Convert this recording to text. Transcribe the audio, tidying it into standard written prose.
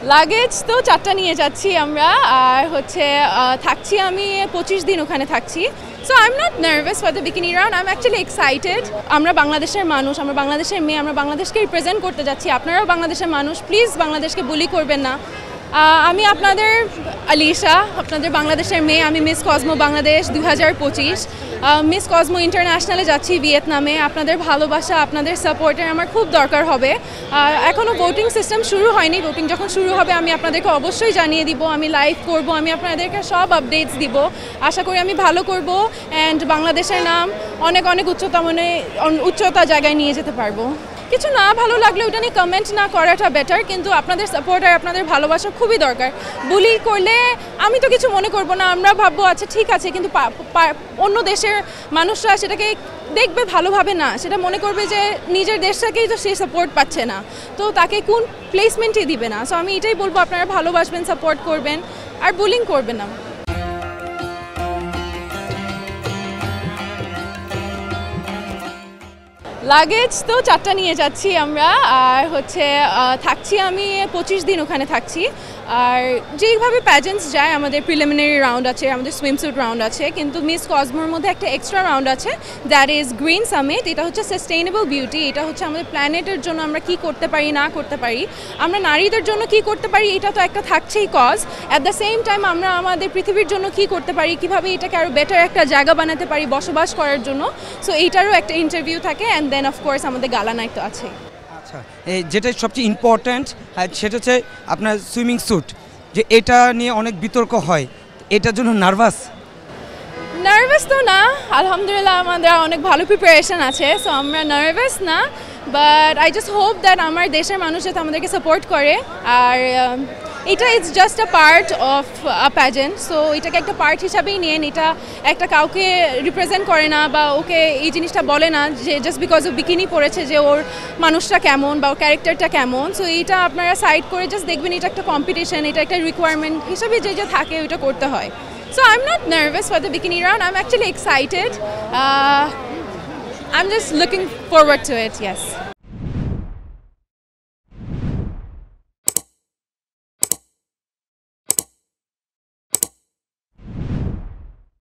Luggage তো 4টা নিয়ে যাচ্ছি আমরা, আর হচ্ছে থাকছি আমি 25 দিন ওখানে থাকছি। So I am not nervous for the bikini round, I am actually excited. আমরা বাংলাদেশের মানুষ, আমরা বাংলাদেশের মেয়ে, আমরা বাংলাদেশকে রিপ্রেজেন্ট করতে যাচ্ছি। আপনারাও বাংলাদেশের মানুষ, প্লিজ বাংলাদেশকে বুলি করবেন না। আমি আপনাদের আলিশা, আপনাদের বাংলাদেশের মেয়ে। আমি Miss Cosmo Bangladesh 2025, Miss Cosmo ইন্টারন্যাশনালে যাচ্ছি ভিয়েতনামে। আপনাদের ভালোবাসা, আপনাদের সাপোর্টের আমার খুব দরকার হবে। এখনও ভোটিং সিস্টেম শুরু হয়নি, ভোটিং যখন শুরু হবে আমি আপনাদেরকে অবশ্যই জানিয়ে দিব, আমি লাইভ করব, আমি আপনাদেরকে সব আপডেটস দিব। আশা করি আমি ভালো করব অ্যান্ড বাংলাদেশের নাম অনেক অনেক উচ্চতা জায়গায় নিয়ে যেতে পারবো। কিছু না ভালো লাগলে ওটা নিয়ে কমেন্ট না করাটা বেটার, কিন্তু আপনাদের সাপোর্ট আর আপনাদের ভালোবাসা খুবই দরকার। বুলি করলে আমি তো কিছু মনে করব না, আমরা ভাববো আচ্ছা ঠিক আছে, কিন্তু অন্য দেশের মানুষরা সেটাকে দেখবে ভালোভাবে না, সেটা মনে করবে যে নিজের দেশটাকেই তো সে সাপোর্ট পাচ্ছে না, তো তাকে কোন প্লেসমেন্টই দিবে না। সো আমি এটাই বলবো, আপনারা ভালোবাসবেন, সাপোর্ট করবেন আর বুলিং করবেন না। লাগেজ তো 4টা নিয়ে যাচ্ছি আমরা, আর হচ্ছে থাকছি আমি 25 দিন ওখানে থাকছি। আর যেইভাবে প্যাজেন্টস যায়, আমাদের প্রিলিমিনারি রাউন্ড আছে, আমাদের সুইমস্যুট রাউন্ড আছে, কিন্তু মিস কসমোর মধ্যে একটা এক্সট্রা রাউন্ড আছে, দ্যাট ইজ গ্রিন সামিট। এটা হচ্ছে সাস্টেইনেবল বিউটি, এটা হচ্ছে আমাদের প্ল্যানেটের জন্য আমরা কি করতে পারি না করতে পারি, আমরা নারীদের জন্য কি করতে পারি, এটা তো একটা থাকছেই cause. At the same time আমরা আমাদের পৃথিবীর জন্য কি করতে পারি, কীভাবে এটাকে আরও বেটার একটা জায়গা বানাতে পারি বসবাস করার জন্য। সো এইটারও একটা ইন্টারভিউ থাকে, অ্যান্ড দেন অফকোর্স আমাদের গালা নাইট তো আছে। আচ্ছা, যেটা সবচেয়ে ইম্পর্ট্যান্ট সেটা হচ্ছে আপনার সুইমিং স্যুট, যে এটা নিয়ে অনেক বিতর্ক হয়, এটার জন্য নার্ভাস তো না, আলহামদুলিল্লাহ আমাদের অনেক ভালো প্রিপারেশন আছে, সো আমরা নার্ভাস না। But I just hope that আমার দেশের মানুষ যাতে আমাদেরকে সাপোর্ট করে। আর এটা it's just a part of a pageant, so এটাকে একটা পার্ট হিসাবেই নিন। এটা একটা কাউকে রিপ্রেজেন্ট করে না, বা ওকে এই জিনিসটা বলে না যে জাস্ট বিকজ ও বিকিনি পড়েছে যে ওর মানুষটা কেমন বা ওর ক্যারেক্টারটা কেমন। সো এইটা আপনারা সাইড করে জাস্ট দেখবেন এটা একটা কম্পিটিশন, এটা একটা রিকোয়ারমেন্ট হিসাবে যে থাকে ওইটা করতে হয়। So I'm not nervous for the bikini round, I'm actually excited. I'm just looking forward to it, yes.